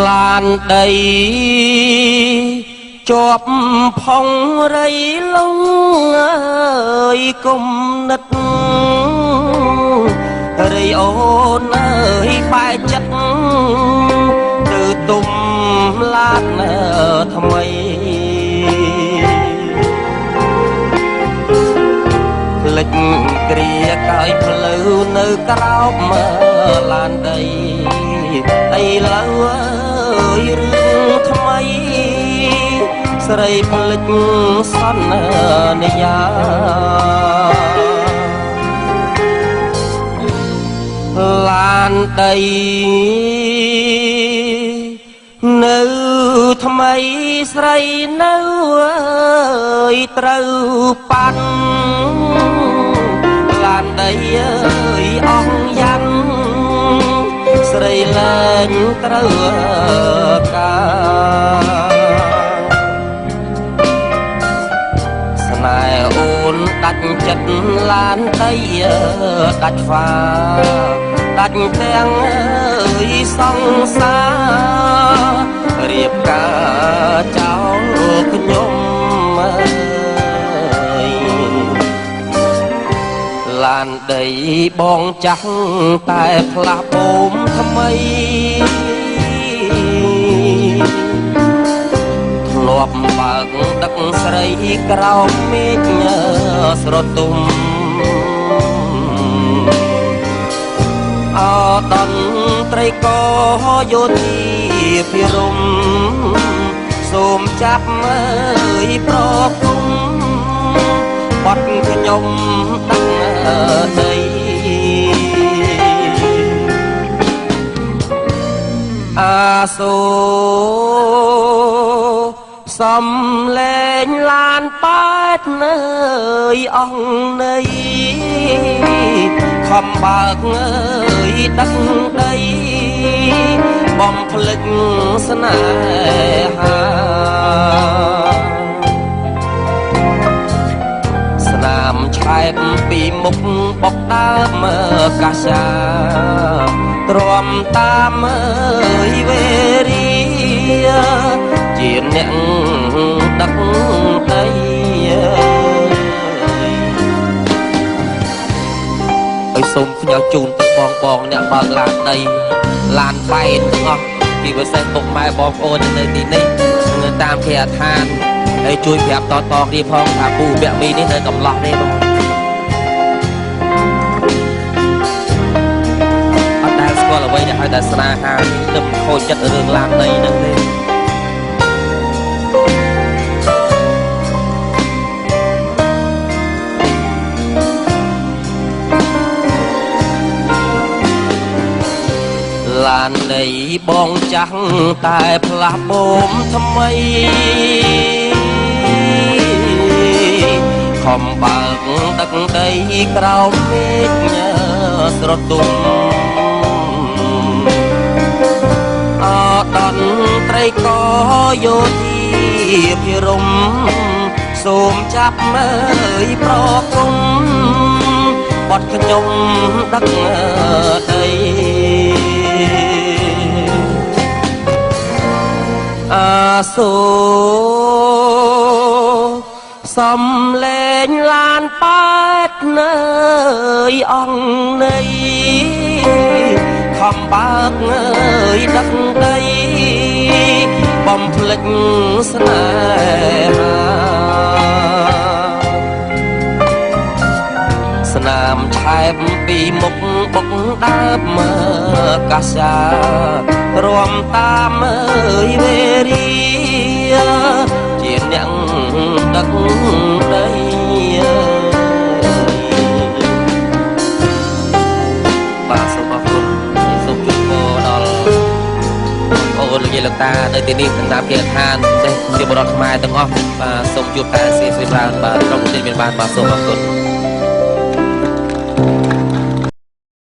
ឡានដីជាប់ផងរៃលងអើយគុំនិតរៃអូនអើយបែកចិត្តទៅទុំឡានថ្មីភ្លេចគ្រាកាយផ្លូវនៅក្រោមឡានដីឥឡូវអើយរឿងថ្មីស្រីភ្លេចសន្យាឡានដីនៅថ្មីស្រីនៅអើយត្រូវប៉ាន់ឡានដីអើយអស់យ៉ាន់ស្រីលែងត្រូវការស្នេហ៍អូនដាច់ចិត្តឡានដីដាច់ហ្វាដាច់ទាំងអើយសង្សាររៀបការចោលខ្ញុំអើយឡានដីបងចាស់តែផ្លាស់បូមថ្មីធ្លាប់បើកដឹកស្រីក្រោមមេឃស្រទុំអតន្ត្រីក៏យោធាភិរមសូមចាប់មើលប្រគុំបាត់ខ្ញុំដាក់ដីអាសូសំលេងឡានប៉ែតនៅអងនៃខំបើកអើយដឹកដីបំភ្លេចស្នេហាស្នាមឆែកពីមុខបុកដើមកាសាទ្រាំតាមអើយវេរីជាអ្នកដឹកដីឲ្យសូមផ្ញើជូនទៅបងអ្នកបើកឡានដីឡានបែនទាំងអស់ពីពិសេសពុកម៉ែបងប្អូននៅទីនេះនៅតាមគេអឋានហើយជួយប្រាប់តគ្នាផងថាពូវគ្គមីនេះនៅកំឡោះនេះបងអត់ដែលស្គាល់អ្វីដែលហៅថាស្នេហាខ្ញុំខូចចិត្តរឿងឡានដីហ្នឹងទេឡានដីបងចាស់តែផ្លាស់បូមថ្មីខំបើកដឹកដីក្រោមមេឃស្រទុំអតន្ត្រីក៏យោធាភិរមសូមចាប់មើលប្រគុំបាត់ខ្ញុំដឹកដីអាសូសំលេងឡានប៉ែតនៅអងនៃខំបើកអើយដឹកដីបំភ្លេចស្នេហាស្នាមឆែបពីមុខបុកដើមកាសាទ្រាំតាមអើយវេរីជាអ្នកដឹកដីបាទសូមអរគុណសូមជូនពរដល់អូនលោកយាយលោកតានៅទីនេះតាមគេឋានទេជាបរិបទខ្មែរទាំងអស់បាទសូមជួបតែសេរីចម្រើនបាទក្រុមទីមានបានបាទសូមអរគុណ